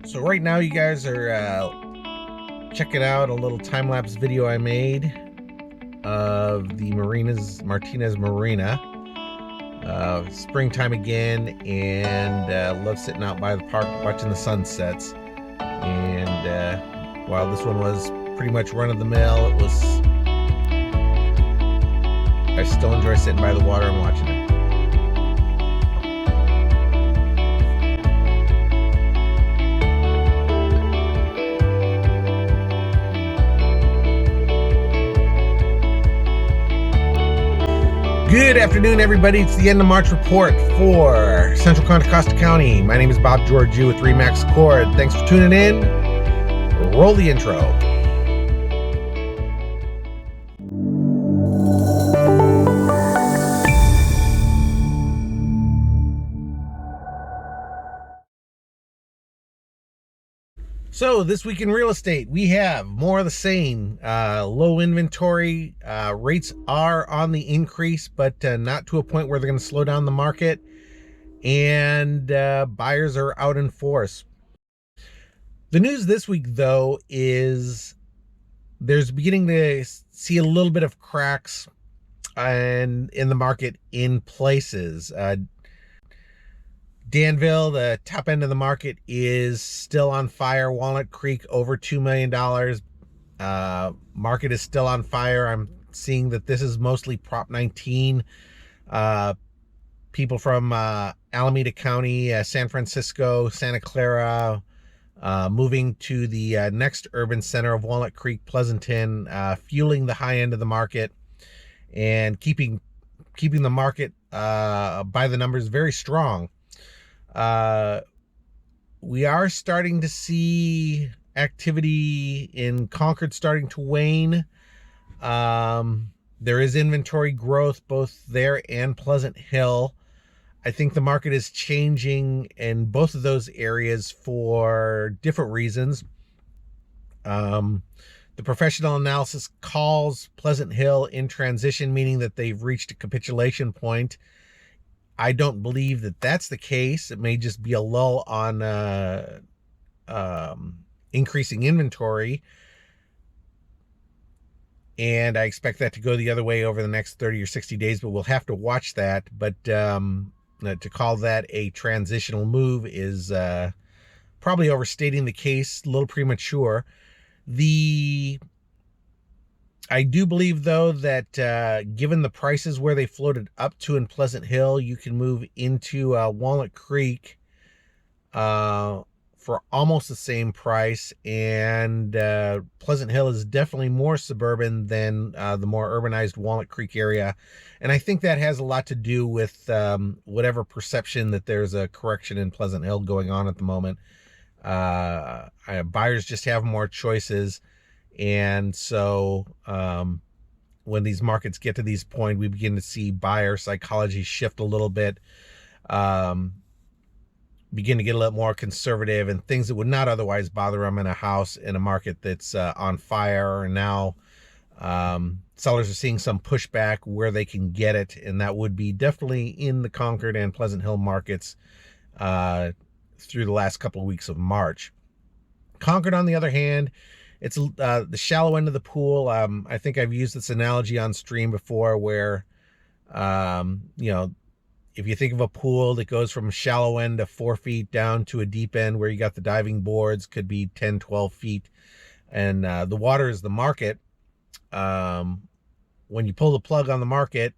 So right now you guys are checking out a little time-lapse video I made of the Martinez Marina. Springtime again, and love sitting out by the park watching the sunsets. And while this one was pretty much run-of-the-mill, I still enjoy sitting by the water and watching it. Good afternoon, everybody. It's the end of March report for Central Contra Costa County. My name is Bob Georgiou with Remax Cord. Thanks for tuning in. Roll the intro. So this week in real estate, we have more of the same. Low inventory. Rates are on the increase, but not to a point where they're going to slow down the market. And buyers are out in force. The news this week, though, is there's beginning to see a little bit of cracks in the market in places. Danville, the top end of the market, is still on fire. Walnut Creek, over $2 million. Market is still on fire. I'm seeing that this is mostly Prop 19. People from Alameda County, San Francisco, Santa Clara, moving to the next urban center of Walnut Creek, Pleasanton, fueling the high end of the market and keeping the market by the numbers very strong. We are starting to see activity in Concord starting to wane. There is inventory growth both there and Pleasant Hill. I think the market is changing in both of those areas for different reasons. The professional analysis calls Pleasant Hill in transition, meaning that they've reached a capitulation point. I don't believe that that's the case. It may just be a lull on increasing inventory. And I expect that to go the other way over the next 30 or 60 days, but we'll have to watch that. But to call that a transitional move is probably overstating the case, a little premature. I do believe, though, that given the prices where they floated up to in Pleasant Hill, you can move into Walnut Creek for almost the same price. And Pleasant Hill is definitely more suburban than the more urbanized Walnut Creek area. And I think that has a lot to do with whatever perception that there's a correction in Pleasant Hill going on at the moment. Buyers just have more choices. And so when these markets get to these points, we begin to see buyer psychology shift a little bit, begin to get a little more conservative, and things that would not otherwise bother them in a house in a market that's on fire. And now sellers are seeing some pushback where they can get it, and that would be definitely in the Concord and Pleasant Hill markets through the last couple of weeks of March. Concord, on the other hand, it's the shallow end of the pool. I think I've used this analogy on stream before where, if you think of a pool that goes from shallow end of 4 feet down to a deep end where you got the diving boards, could be 10, 12 feet. And the water is the market. When you pull the plug on the market,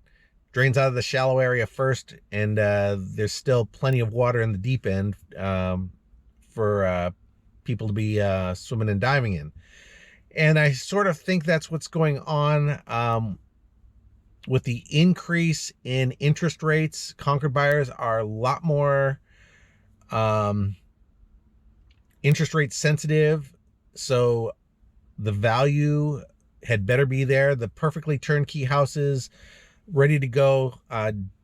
drains out of the shallow area first, and there's still plenty of water in the deep end for people to be swimming and diving in. And I sort of think that's what's going on with the increase in interest rates. Concord buyers are a lot more interest rate sensitive, so the value had better be there. The perfectly turnkey houses ready to go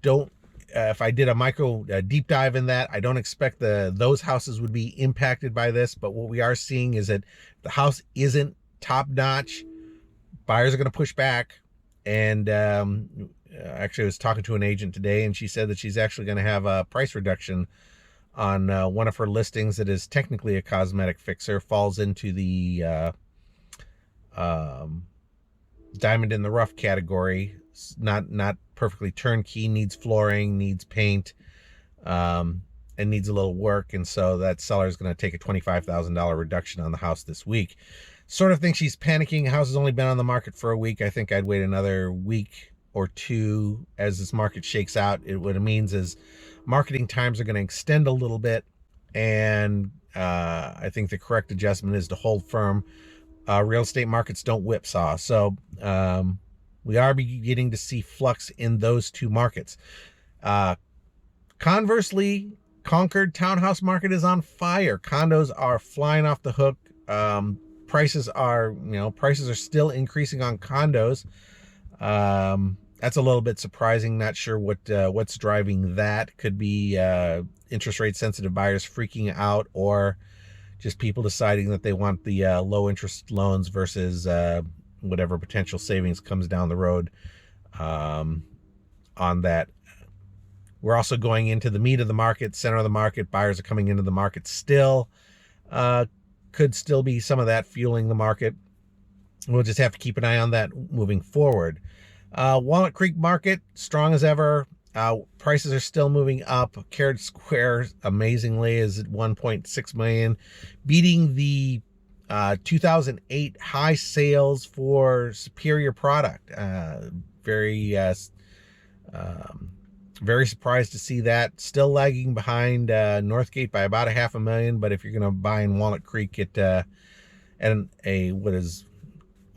don't if I did a deep dive in that, I don't expect those houses would be impacted by this. But what we are seeing is that the house isn't top notch. Buyers are going to push back. And actually, I was talking to an agent today, and she said that she's actually going to have a price reduction on one of her listings that is technically a cosmetic fixer, falls into the diamond in the rough category. Not perfectly turnkey, needs flooring, needs paint, and needs a little work. And so that seller is going to take a $25,000 reduction on the house this week. Sort of think she's panicking. House has only been on the market for a week. I think I'd wait another week or two as this market shakes out. What it means is marketing times are going to extend a little bit, and I think the correct adjustment is to hold firm. Real estate markets don't whipsaw, so we are beginning to see flux in those two markets. Conversely, Concord townhouse market is on fire. Condos are flying off the hook. Prices are still increasing on condos. That's a little bit surprising. Not sure what's driving that. Could be interest rate sensitive buyers freaking out, or just people deciding that they want the low interest loans versus whatever potential savings comes down the road on that. We're also going into the meat of the market, center of the market. Buyers are coming into the market still. Could still be some of that fueling the market. We'll just have to keep an eye on that moving forward. Walnut Creek market, strong as ever. Prices are still moving up. Carriage Square, amazingly, is at 1.6 million, beating the 2008 high sales for superior product. Very surprised to see that. Still lagging behind Northgate by about $500,000. But if you're going to buy in Walnut Creek at a what is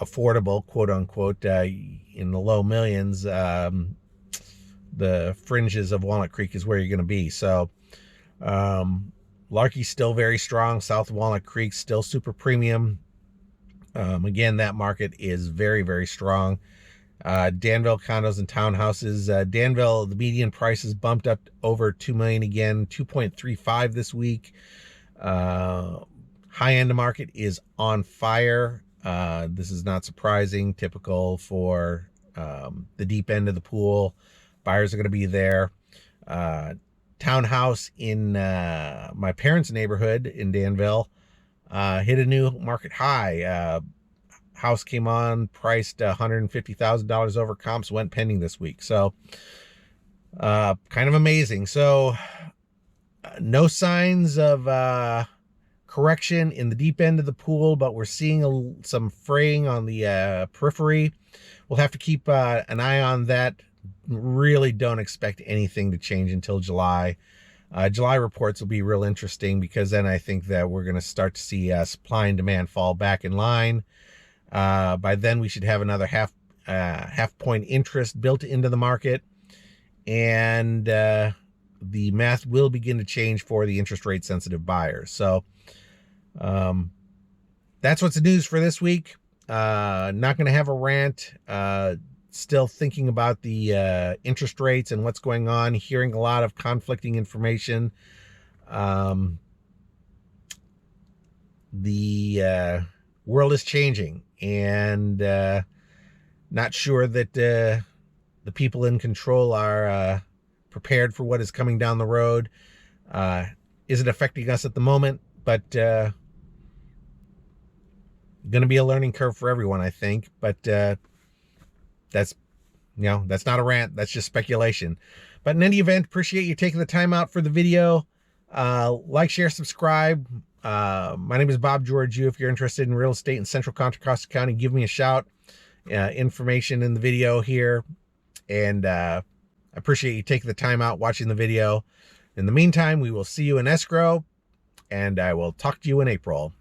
affordable, quote unquote, in the low millions, the fringes of Walnut Creek is where you're going to be. So Larky's still very strong. South of Walnut Creek still super premium. Again, that market is very, very strong. Danville condos and townhouses. Danville, the median price is bumped up over $2 million again, 2.35 this week. High end market is on fire. This is not surprising, typical for the deep end of the pool. Buyers are going to be there. Townhouse in my parents' neighborhood in Danville hit a new market high. House came on, priced $150,000 over comps, went pending this week. So kind of amazing. So no signs of correction in the deep end of the pool, but we're seeing some fraying on the periphery. We'll have to keep an eye on that. Really don't expect anything to change until July. July reports will be real interesting, because then I think that we're going to start to see supply and demand fall back in line. By then we should have another half point interest built into the market, and the math will begin to change for the interest rate sensitive buyers. So that's what's the news for this week. Not going to have a rant. Still thinking about the interest rates and what's going on, hearing a lot of conflicting information. The world is changing, and not sure that the people in control are prepared for what is coming down the road. Is it affecting us at the moment? But going to be a learning curve for everyone, I think. But that's not a rant. That's just speculation. But in any event, appreciate you taking the time out for the video. Like, share, subscribe. My name is Bob Georgiou. If you're interested in real estate in Central Contra Costa County, give me a shout. Information in the video here. And I appreciate you taking the time out watching the video. In the meantime, we will see you in escrow, and I will talk to you in April.